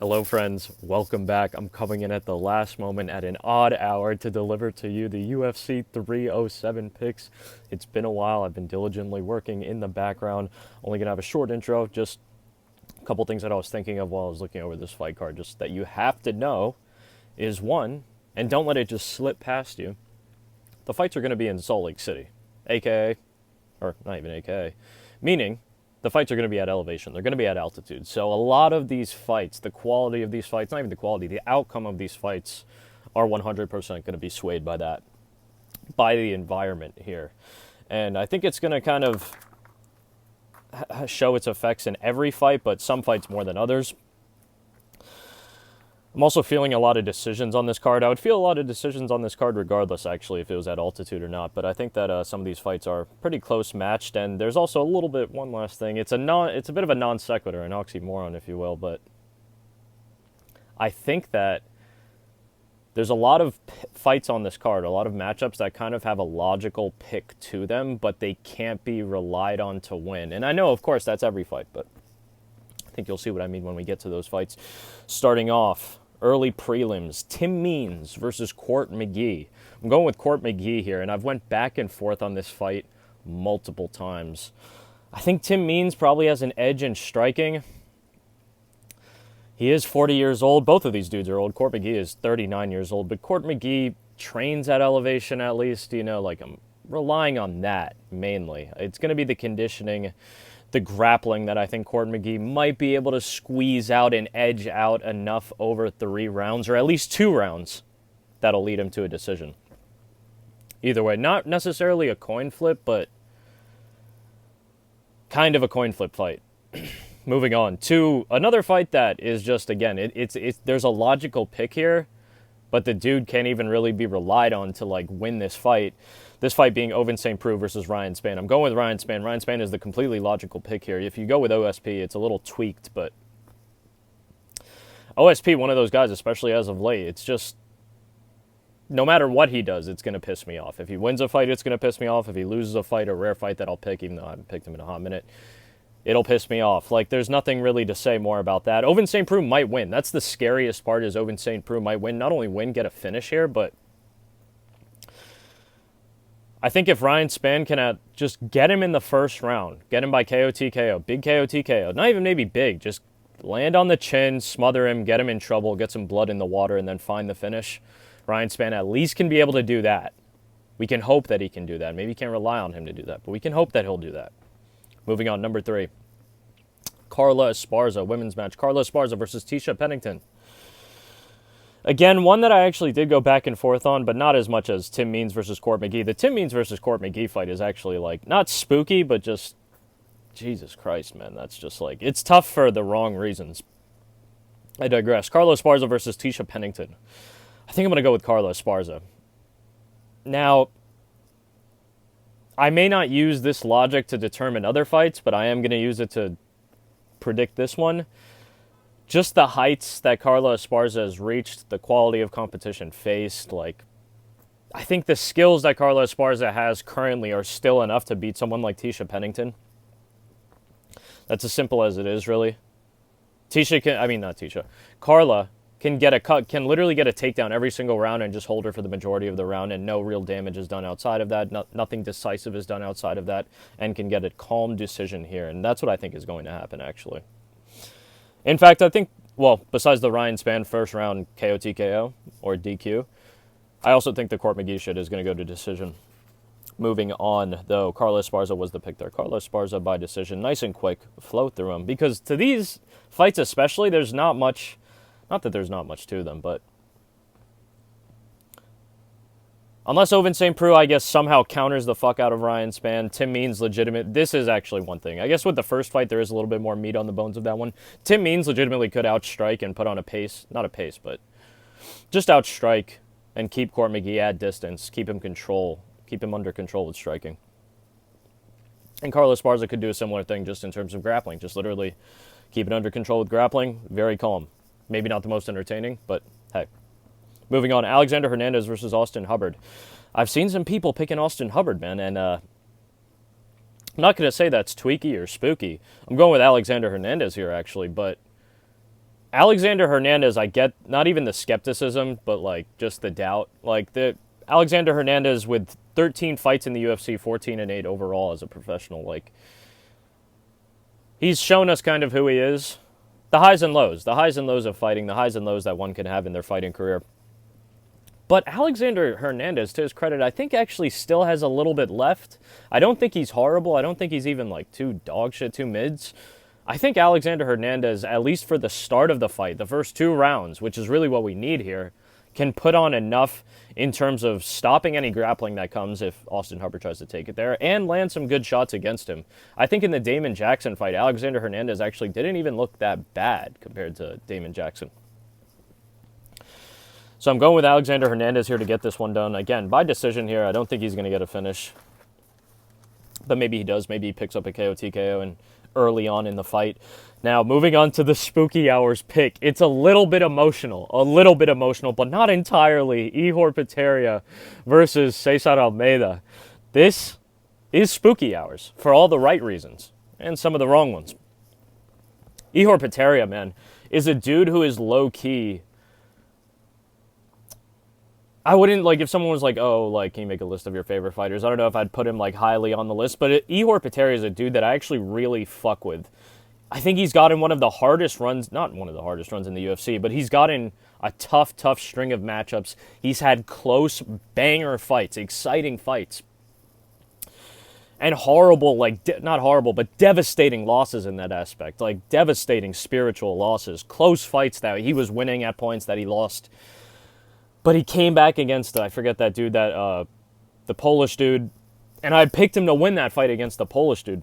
Hello friends, welcome back. I'm coming in at the last moment at an odd hour to deliver to you the UFC 307 picks. It's been a while, I've been diligently working in the background. Only gonna have a short intro, just a couple things that I was thinking of while I was looking over this fight card, just that you have to know is one, and don't let it just slip past you. The fights are gonna be in Salt Lake City, aka, or not even aka, meaning the fights are going to be at elevation. They're going to be at altitude. So a lot of these fights, the quality of these fights, not even the quality, the outcome of these fights are 100% going to be swayed by that, by the environment here. And I think it's going to kind of show its effects in every fight, but some fights more than others. I'm also feeling a lot of decisions on this card. I would feel a lot of decisions on this card regardless, actually, if it was at altitude or not. But I think that some of these fights are pretty close matched. And there's also a little bit, one last thing. It's a bit of a non sequitur, an oxymoron, if you will. But I think that there's a lot of fights on this card, a lot of matchups that kind of have a logical pick to them, but they can't be relied on to win. And I know, of course, that's every fight, but I think you'll see what I mean when we get to those fights. Starting off, early prelims, Tim Means versus Court McGee. I'm going with Court McGee here, and I've went back and forth on this fight multiple times. I think Tim Means probably has an edge in striking. He is 40 years old. Both of these dudes are old. Court McGee is 39 years old, but Court McGee trains at elevation at least. Like I'm relying on that mainly. It's going to be the conditioning, the grappling that I think Court McGee might be able to squeeze out and edge out enough over 3 rounds, or at least 2 rounds, that'll lead him to a decision. Either way, not necessarily a coin flip, but kind of a coin flip fight. Moving on to another fight that is just, again, there's a logical pick here, but the dude can't even really be relied on to win this fight. This fight being Ovince Preux versus Ryan Spann. I'm going with Ryan Spann. Ryan Spann is the completely logical pick here. If you go with OSP, it's a little tweaked, but OSP, one of those guys, especially as of late, it's just, no matter what he does, it's going to piss me off. If he wins a fight, it's going to piss me off. If he loses a fight, a rare fight that I'll pick, even though I haven't picked him in a hot minute, it'll piss me off. There's nothing really to say more about that. Ovince Preux might win. That's the scariest part, is Ovince Preux might win. Not only win, get a finish here, but I think if Ryan Spann can just get him in the first round, get him by KO TKO, big KO TKO, not even maybe big, just land on the chin, smother him, get him in trouble, get some blood in the water, and then find the finish, Ryan Spann at least can be able to do that. We can hope that he can do that. Maybe you can't rely on him to do that, but we can hope that he'll do that. Moving on, number 3. Carla Esparza, women's match. Carla Esparza versus Tecia Pennington. Again, one that I actually did go back and forth on, but not as much as Tim Means versus Court McGee. The Tim Means versus Court McGee fight is actually, not spooky, but just, Jesus Christ, man. That's just, it's tough for the wrong reasons. I digress. Carla Esparza versus Tecia Pennington. I think I'm going to go with Carla Esparza. Now, I may not use this logic to determine other fights, but I am going to use it to predict this one. Just the heights that Carla Esparza has reached, the quality of competition faced, I think the skills that Carla Esparza has currently are still enough to beat someone like Tecia Pennington. That's as simple as it is, really. Carla can literally get a takedown every single round and just hold her for the majority of the round, and no real damage is done outside of that. Nothing decisive is done outside of that, and can get a calm decision here. And that's what I think is going to happen, actually. In fact, I think, besides the Ryan Spann first round KO TKO or DQ, I also think the Court McGee shit is going to go to decision. Moving on, though, Carla Esparza was the pick there. Carla Esparza by decision. Nice and quick. Flow through them. Because to these fights especially, there's not much. Not that there's not much to them, but unless Ovince Preux, I guess, somehow counters the fuck out of Ryan Spann, Tim Means legitimate. This is actually one thing. I guess with the first fight, there is a little bit more meat on the bones of that one. Tim Means legitimately could outstrike and put on a pace. Not a pace, but just outstrike and keep Court McGee at distance. Keep him under control with striking. And Carla Esparza could do a similar thing just in terms of grappling. Just literally keep it under control with grappling. Very calm. Maybe not the most entertaining, but hey. Moving on, Alexander Hernandez versus Austin Hubbard. I've seen some people picking Austin Hubbard, man, and I'm not going to say that's tweaky or spooky. I'm going with Alexander Hernandez here, actually, but Alexander Hernandez, I get not even the skepticism, but like just the doubt. Like the Alexander Hernandez with 13 fights in the UFC, 14-8 overall as a professional. Like he's shown us kind of who he is. The highs and lows of fighting, the highs and lows that one can have in their fighting career. But Alexander Hernandez, to his credit, I think actually still has a little bit left. I don't think he's horrible. I don't think he's even like too dog shit, too mids. I think Alexander Hernandez, at least for the start of the fight, the first 2 rounds, which is really what we need here, can put on enough in terms of stopping any grappling that comes if Austin Hubbard tries to take it there, and land some good shots against him. I think in the Damon Jackson fight, Alexander Hernandez actually didn't even look that bad compared to Damon Jackson. So I'm going with Alexander Hernandez here to get this one done. Again, by decision here. I don't think he's going to get a finish. But maybe he does. Maybe he picks up a KO TKO and early on in the fight. Now, moving on to the spooky hours pick. It's a little bit emotional, but not entirely. Ihor Potieria versus César Almeida. This is spooky hours for all the right reasons and some of the wrong ones. Ihor Potieria, man, is a dude who is low-key. I wouldn't, like, if someone was like, oh, like, can you make a list of your favorite fighters? I don't know if I'd put him, like, highly on the list, but Ihor Potieria is a dude that I actually really fuck with. I think he's gotten one of the hardest runs, not one of the hardest runs in the UFC, but he's gotten a tough string of matchups. He's had close banger fights, exciting fights, and horrible, like, not horrible, but devastating losses in that aspect, like, devastating spiritual losses, close fights that he was winning at points that he lost. But he came back against, I forget that dude, the Polish dude. And I picked him to win that fight against the Polish dude.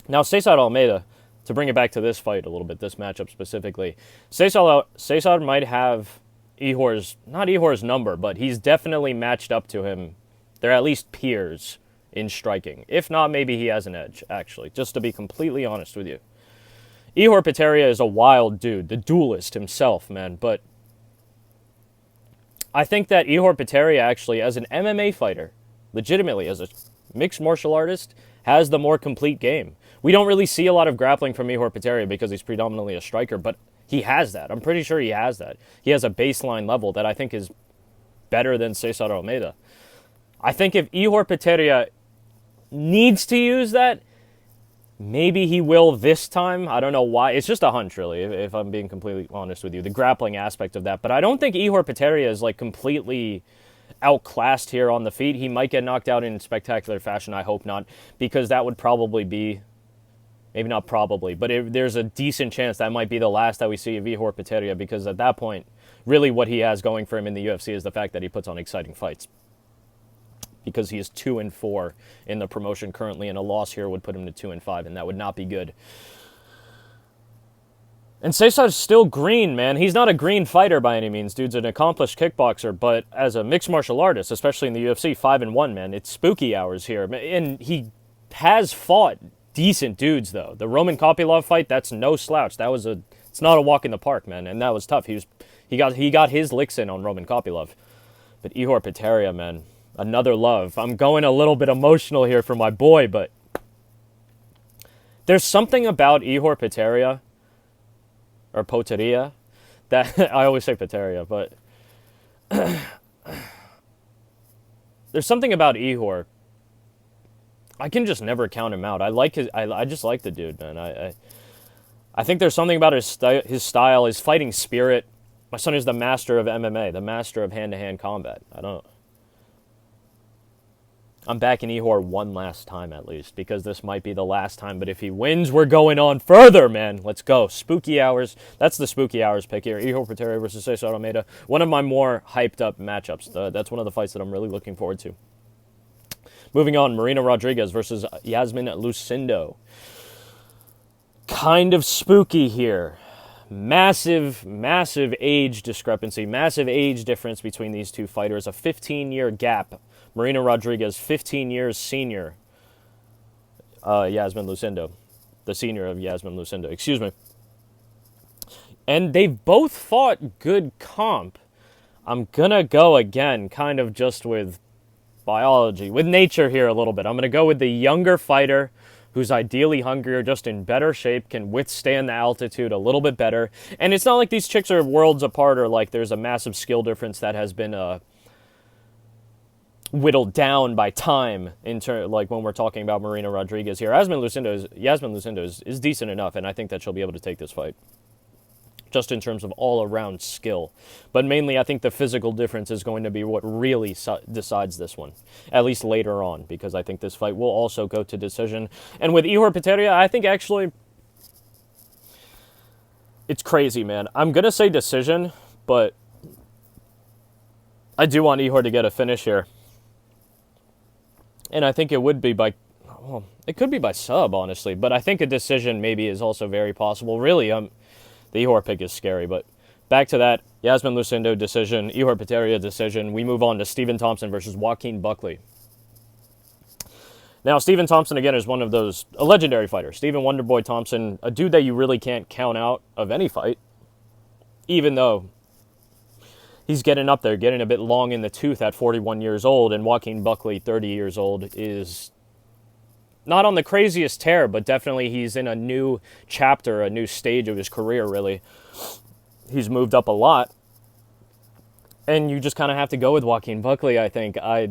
Now, César Almeida, to bring it back to this fight a little bit, this matchup specifically. César might have not Ihor's number, but he's definitely matched up to him. They're at least peers in striking. If not, maybe he has an edge, actually, just to be completely honest with you. Ihor Potieria is a wild dude, the duelist himself, man, but I think that Ihor Potieria actually, as an MMA fighter, legitimately, as a mixed martial artist, has the more complete game. We don't really see a lot of grappling from Ihor Potieria because he's predominantly a striker, but he has that. I'm pretty sure he has that. He has a baseline level that I think is better than César Almeida. I think if Ihor Potieria needs to use that, maybe he will this time. I don't know why. It's just a hunch, really, if I'm being completely honest with you. The grappling aspect of that. But I don't think Ihor Potieria is, like, completely outclassed here on the feet. He might get knocked out in spectacular fashion. I hope not. Because that would probably be, maybe not probably, but there's a decent chance that might be the last that we see of Ihor Potieria. Because at that point, really what he has going for him in the UFC is the fact that he puts on exciting fights. Because he is 2-4 in the promotion currently, and a loss here would put him to 2-5, and that would not be good. And César's still green, man. He's not a green fighter by any means. Dude's an accomplished kickboxer, but as a mixed martial artist, especially in the UFC, 5-1, man, it's spooky hours here. And he has fought decent dudes, though. The Roman Kopylov fight, that's no slouch. It's not a walk in the park, man, and that was tough. He got his licks in on Roman Kopylov. But Ihor Potieria, man, another love. I'm going a little bit emotional here for my boy, but there's something about Ihor Potieria, or Potieria, that I always say Potieria, but there's something about Ihor. I can just never count him out. I just like the dude, man. I think there's something about his style, his fighting spirit. My son is the master of MMA, the master of hand-to-hand combat. I'm backing Ihor one last time at least, because this might be the last time. But if he wins, we're going on further, man. Let's go. Spooky hours. That's the spooky hours pick here. Ihor Potieria versus César Almeida. One of my more hyped up matchups. That's one of the fights that I'm really looking forward to. Moving on, Marina Rodriguez versus Iasmin Lucindo. Kind of spooky here. Massive age discrepancy. Massive age difference between these two fighters. A 15-year gap. Marina Rodriguez, 15 years senior. Iasmin Lucindo. The senior of Iasmin Lucindo. Excuse me. And they've both fought good comp. I'm going to go again kind of just with biology, with nature here a little bit. I'm going to go with the younger fighter who's ideally hungrier, just in better shape, can withstand the altitude a little bit better. And it's not like these chicks are worlds apart or like there's a massive skill difference that has been whittled down by time like when we're talking about Marina Rodriguez here. Iasmin Lucindo is decent enough, and I think that she'll be able to take this fight, just in terms of all-around skill. But mainly, I think the physical difference is going to be what really decides this one, at least later on, because I think this fight will also go to decision. And with Ihor Potieria, I think actually it's crazy, man. I'm going to say decision, but I do want Ihor to get a finish here. And I think it would be by, well, it could be by sub, honestly. But I think a decision maybe is also very possible. Really, the Ihor pick is scary. But back to that, Iasmin Lucindo decision, Ihor Potieria decision. We move on to Stephen Thompson versus Joaquin Buckley. Now, Stephen Thompson, again, is one of those, a legendary fighter. Stephen Wonderboy Thompson, a dude that you really can't count out of any fight, even though he's getting up there, getting a bit long in the tooth at 41 years old, and Joaquin Buckley, 30 years old, is not on the craziest tear, but definitely he's in a new chapter, a new stage of his career, really. He's moved up a lot, and you just kind of have to go with Joaquin Buckley, I think. I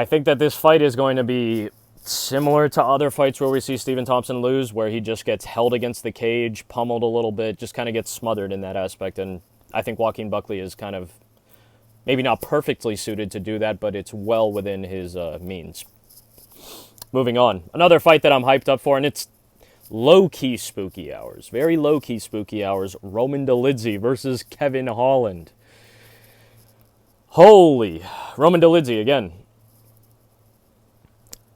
think that this fight is going to be similar to other fights where we see Stephen Thompson lose, where he just gets held against the cage, pummeled a little bit, just kind of gets smothered in that aspect, and I think Joaquin Buckley is kind of maybe not perfectly suited to do that, but it's well within his means. Moving on. Another fight that I'm hyped up for, and it's low-key spooky hours. Very low-key spooky hours. Roman Dolidze versus Kevin Holland. Holy. Roman Dolidze, again.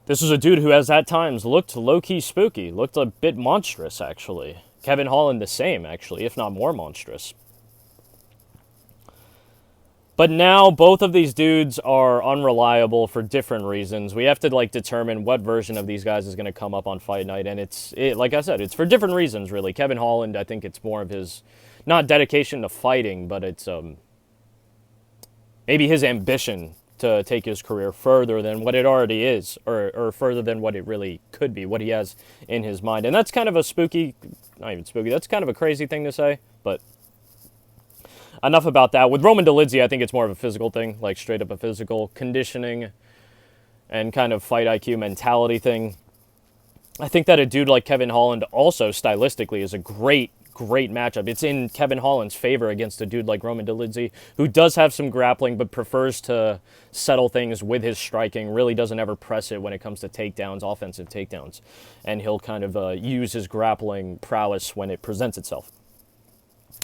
This is a dude who has at times looked low-key spooky. Looked a bit monstrous, actually. Kevin Holland the same, actually, if not more monstrous. But now both of these dudes are unreliable for different reasons. We have to determine what version of these guys is going to come up on fight night, and like I said, it's for different reasons, really. Kevin Holland, I think it's more of his not dedication to fighting, but it's maybe his ambition to take his career further than what it already is, or further than what it really could be, what he has in his mind. And that's kind of a spooky, not even spooky, that's kind of a crazy thing to say, but enough about that. With Roman Dolidze, I think it's more of a physical thing, like straight up a physical conditioning and kind of fight IQ mentality thing. I think that a dude like Kevin Holland also stylistically is a great matchup. It's in Kevin Holland's favor against a dude like Roman Dolidze, who does have some grappling but prefers to settle things with his striking, really doesn't ever press it when it comes to takedowns, offensive takedowns, and he'll kind of use his grappling prowess when it presents itself.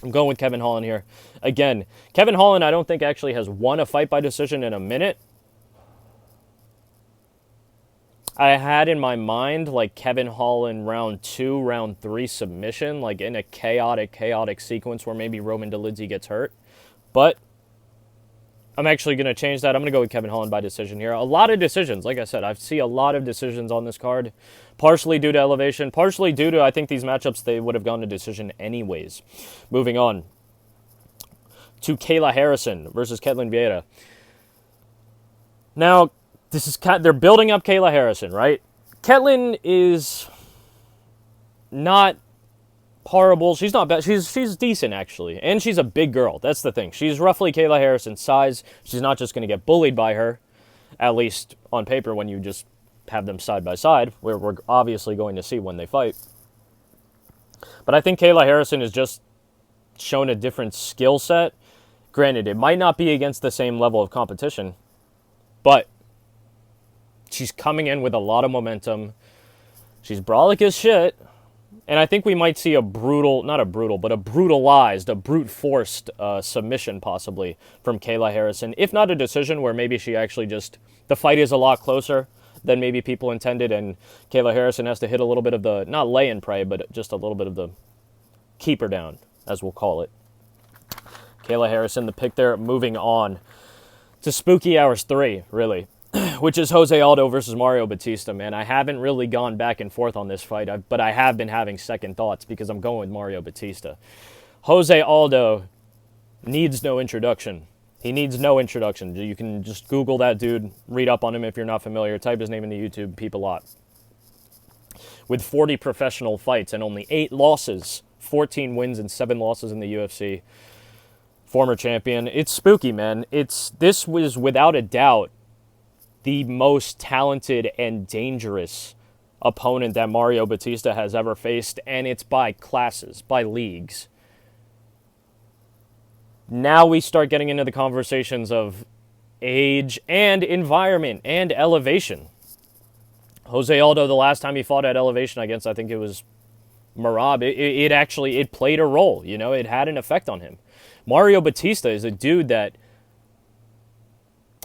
I'm going with Kevin Holland here. Again, Kevin Holland I don't think actually has won a fight by decision in a minute. I had in my mind like Kevin Holland round 2, round 3 submission, like in a chaotic sequence where maybe Roman Dolidze gets hurt. But I'm actually going to change that. I'm going to go with Kevin Holland by decision here. A lot of decisions. Like I said, I see a lot of decisions on this card. Partially due to elevation. Partially due to, I think, these matchups, they would have gone to decision anyways. Moving on to Kayla Harrison versus Ketlin Vieira. Now, they're building up Kayla Harrison, right? Ketlin is not horrible. She's not bad. She's decent, actually. And she's a big girl. That's the thing. She's roughly Kayla Harrison's size. She's not just going to get bullied by her, at least on paper when you just have them side by side, where we're obviously going to see when they fight. But I think Kayla Harrison has just shown a different skill set. Granted, it might not be against the same level of competition, but she's coming in with a lot of momentum. She's brolic as shit. And I think we might see a brutalized, a brute-forced submission possibly from Kayla Harrison. If not a decision where maybe she actually the fight is a lot closer than maybe people intended, and Kayla Harrison has to hit a little bit of the, not lay and pray, but just a little bit of the keeper down, as we'll call it. Kayla Harrison, the pick there. Moving on to Spooky Hours 3, really, which is Jose Aldo versus Mario Batista, man. I haven't really gone back and forth on this fight, but I have been having second thoughts because I'm going with Mario Batista. Jose Aldo needs no introduction. He needs no introduction. You can just Google that dude, read up on him if you're not familiar, type his name into YouTube, peep a lot. with 40 professional fights and only 8 losses, 14 wins and 7 losses in the UFC. Former champion. It's spooky, man. This was without a doubt the most talented and dangerous opponent that Mario Bautista has ever faced, and it's by classes, by leagues. Now we start getting into the conversations of age and environment and elevation. Jose Aldo, the last time he fought at elevation against, I think it was Merab, it played a role, you know, it had an effect on him. Mario Bautista is a dude that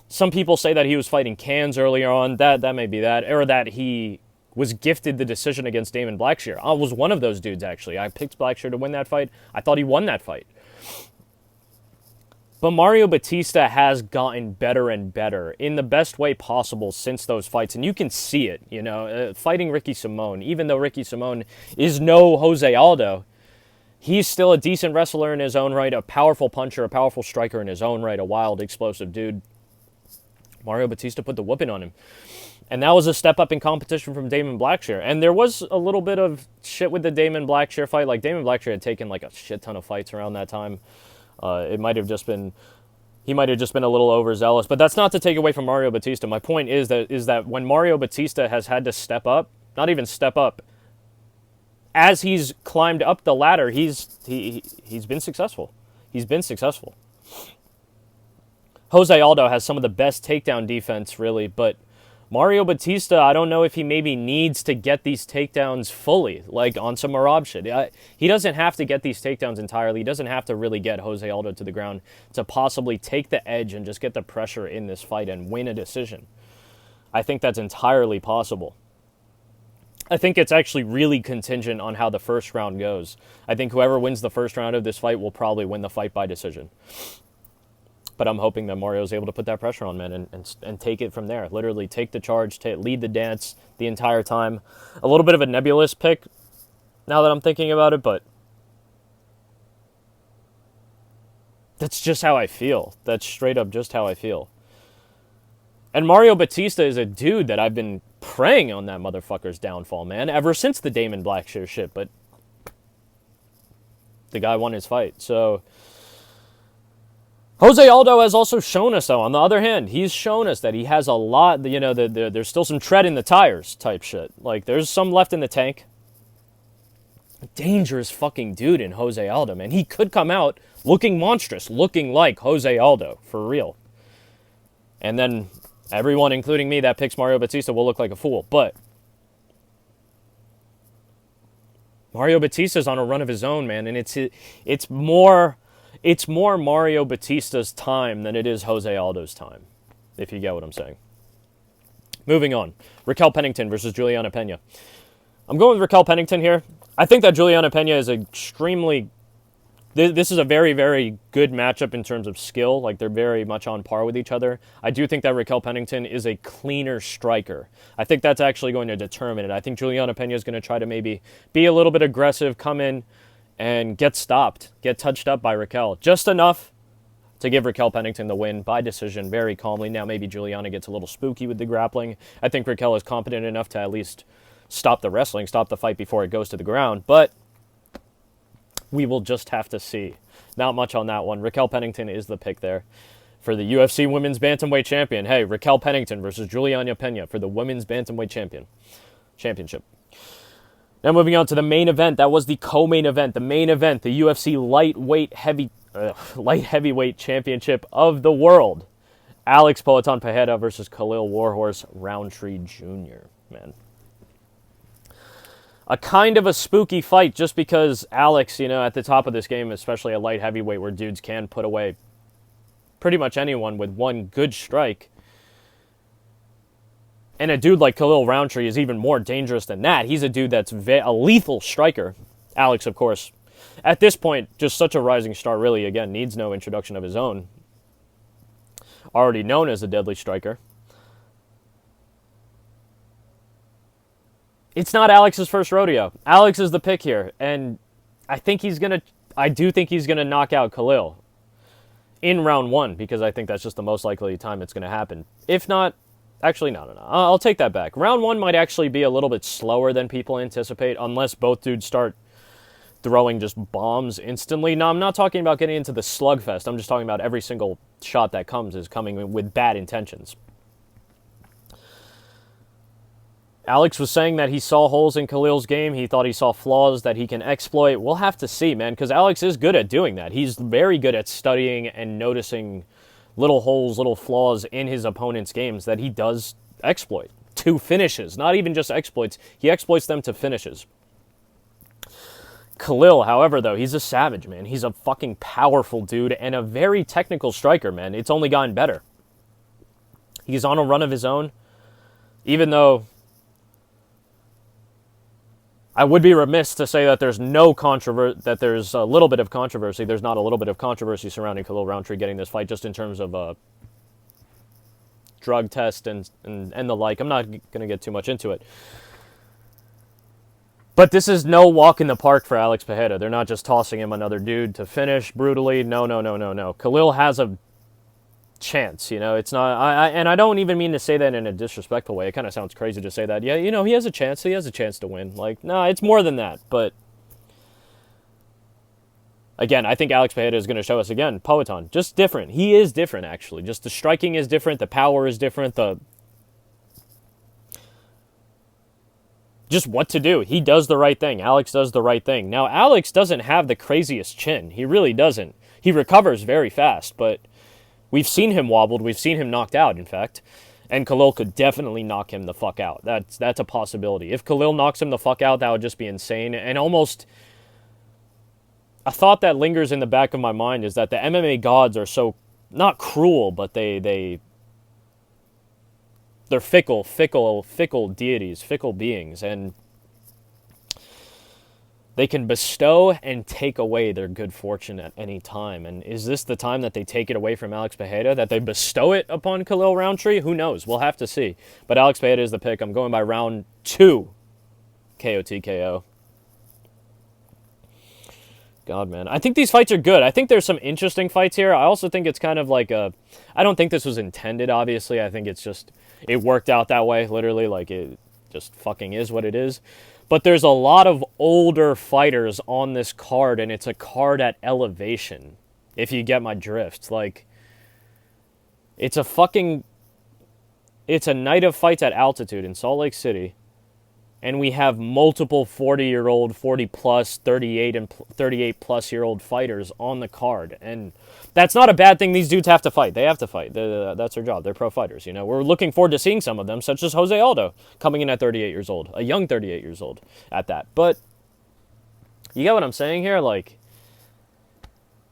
some people say that he was fighting cans earlier on, that may be that, or that he was gifted the decision against Damon Blackshear. I was one of those dudes, actually. I picked Blackshear to win that fight. I thought he won that fight. But Mario Bautista has gotten better and better in the best way possible since those fights. And you can see it, you know, fighting Ricky Simone. Even though Ricky Simone is no Jose Aldo, he's still a decent wrestler in his own right, a powerful puncher, a powerful striker in his own right, a wild, explosive dude. Mario Bautista put the whooping on him. And that was a step up in competition from Damon Blackshear. And there was a little bit of shit with the Damon Blackshear fight. Like, Damon Blackshear had taken like a shit ton of fights around that time. He might have just been a little overzealous, but that's not to take away from Mario Bautista. My point is that when Mario Bautista has had to step up, not even step up, as he's climbed up the ladder, he's been successful. He's been successful. Jose Aldo has some of the best takedown defense, really, but Mario Bautista, I don't know if he maybe needs to get these takedowns fully, like on some Merab shit. He doesn't have to get these takedowns entirely. He doesn't have to really get Jose Aldo to the ground to possibly take the edge and just get the pressure in this fight and win a decision. I think that's entirely possible. I think it's actually really contingent on how the first round goes. I think whoever wins the first round of this fight will probably win the fight by decision. But I'm hoping that Mario's able to put that pressure on, man, and take it from there. Literally take the charge, lead the dance the entire time. A little bit of a nebulous pick now that I'm thinking about it, but that's just how I feel. That's straight up just how I feel. And Mario Bautista is a dude that I've been preying on that motherfucker's downfall, man, ever since the Damon Blackshear shit, but the guy won his fight, so Jose Aldo has also shown us, though, on the other hand, he's shown us that he has a lot, you know, there's still some tread in the tires type shit. Like, there's some left in the tank. A dangerous fucking dude in Jose Aldo, man. He could come out looking monstrous, looking like Jose Aldo, for real. And then everyone, including me, that picks Mario Bautista will look like a fool. But Mario Bautista's on a run of his own, man, and it's more Mario Bautista's time than it is Jose Aldo's time, if you get what I'm saying. Moving on. Raquel Pennington versus Juliana Pena. I'm going with Raquel Pennington here. I think that Juliana Pena is extremely... This is a very, very good matchup in terms of skill. Like, they're very much on par with each other. I do think that Raquel Pennington is a cleaner striker. I think that's actually going to determine it. I think Juliana Pena is going to try to maybe be a little bit aggressive, come in, and get stopped, get touched up by Raquel. Just enough to give Raquel Pennington the win by decision very calmly. Now maybe Juliana gets a little spooky with the grappling. I think Raquel is competent enough to at least stop the wrestling, stop the fight before it goes to the ground. But we will just have to see. Not much on that one. Raquel Pennington is the pick there for the UFC Women's Bantamweight Champion. Hey, Raquel Pennington versus Juliana Pena for the Women's Bantamweight Championship. Now moving on to the main event. That was the co-main event. The main event, the UFC light heavyweight championship of the world. Alex Poatan Pereira versus Khalil Warhorse Roundtree Jr. Man. A kind of a spooky fight just because Alex, you know, at the top of this game, especially a light heavyweight where dudes can put away pretty much anyone with one good strike. And a dude like Khalil Roundtree is even more dangerous than that. He's a dude that's a lethal striker. Alex, of course, at this point, just such a rising star, really, again, needs no introduction of his own. Already known as a deadly striker. It's not Alex's first rodeo. Alex is the pick here, and I do think he's gonna knock out Khalil in round one, because I think that's just the most likely time it's gonna happen. If not, Actually, no. I'll take that back. Round 1 might actually be a little bit slower than people anticipate, unless both dudes start throwing just bombs instantly. Now, I'm not talking about getting into the slugfest. I'm just talking about every single shot that comes is coming with bad intentions. Alex was saying that he saw holes in Khalil's game. He thought he saw flaws that he can exploit. We'll have to see, man, because Alex is good at doing that. He's very good at studying and noticing little holes, little flaws in his opponent's games that he does exploit to finishes. Not even just exploits. He exploits them to finishes. Khalil, however, though, he's a savage, man. He's a fucking powerful dude and a very technical striker, man. It's only gotten better. He's on a run of his own, even though I would be remiss to say that there's no controversy, that there's a little bit of controversy. There's not a little bit of controversy surrounding Khalil Rountree getting this fight, just in terms of drug test and the like. I'm not going to get too much into it. But this is no walk in the park for Alex Pereira. They're not just tossing him another dude to finish brutally. No. Khalil has a chance, you know. It's not, and I don't even mean to say that in a disrespectful way. It kind of sounds crazy to say that. Yeah, you know, he has a chance. He has a chance to win. Like, no, it's more than that. But again, I think Alex Pereira is going to show us again. Poeton, just different. He is different, actually. Just the striking is different. The power is different. Just what to do. He does the right thing. Alex does the right thing. Now, Alex doesn't have the craziest chin. He really doesn't. He recovers very fast, but we've seen him wobbled. We've seen him knocked out, in fact. And Khalil could definitely knock him the fuck out. That's a possibility. If Khalil knocks him the fuck out, that would just be insane. And almost a thought that lingers in the back of my mind is that the MMA gods are so, not cruel, but they're fickle deities, fickle beings, and they can bestow and take away their good fortune at any time. And is this the time that they take it away from Alex Pereira, that they bestow it upon Khalil Rountree? Who knows? We'll have to see. But Alex Pereira is the pick. I'm going by round 2 KO. God, man. I think these fights are good. I think there's some interesting fights here. I also think it's kind of like I don't think this was intended, obviously. I think it's just, it worked out that way, literally. Like, it just fucking is what it is. But there's a lot of older fighters on this card, and it's a card at elevation, if you get my drift. Like, it's a night of fights at altitude in Salt Lake City, and we have multiple 40-year-old, 40-plus, 38 and 38-plus-year-old fighters on the card. And that's not a bad thing. These dudes have to fight. They have to fight. That's their job. They're pro fighters, you know. We're looking forward to seeing some of them, such as Jose Aldo, coming in at 38 years old. A young 38 years old at that. But you get what I'm saying here? Like,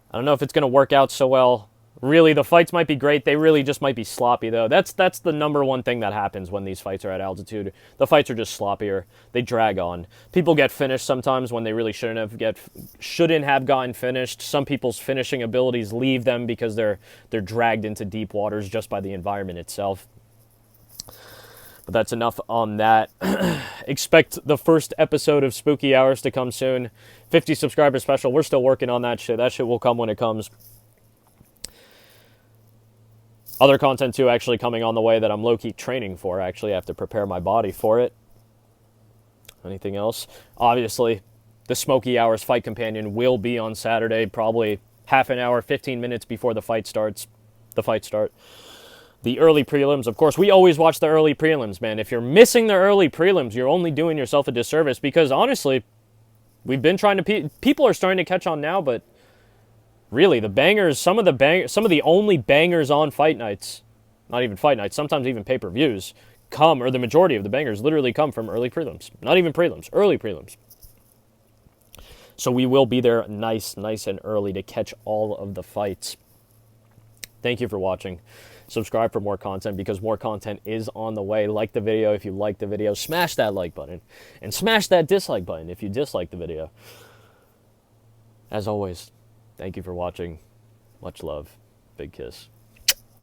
I don't know if it's going to work out so well. Really, the fights might be great. They really just might be sloppy, though. That's the number one thing that happens when these fights are at altitude. The fights are just sloppier. They drag on. People get finished sometimes when they really shouldn't have gotten finished. Some people's finishing abilities leave them because they're dragged into deep waters just by the environment itself. But that's enough on that. Expect the first episode of Spooky Hours to come soon. 50 subscriber special. We're still working on that shit. That shit will come when it comes. Other content, too, actually coming on the way that I'm low-key training for. Actually, I have to prepare my body for it. Anything else? Obviously, the Smoky Hours Fight Companion will be on Saturday, probably half an hour, 15 minutes before the fight starts. The early prelims, of course, we always watch the early prelims, man. If you're missing the early prelims, you're only doing yourself a disservice, because honestly, we've been trying to... People are starting to catch on now, but really, the bangers, some of the only bangers on fight nights, not even fight nights, sometimes even pay-per-views, or the majority of the bangers literally come from early prelims. Not even prelims, early prelims. So we will be there nice and early to catch all of the fights. Thank you for watching. Subscribe for more content, because more content is on the way. Like the video if you like the video. Smash that like button. And smash that dislike button if you dislike the video. As always, thank you for watching. Much love. Big kiss.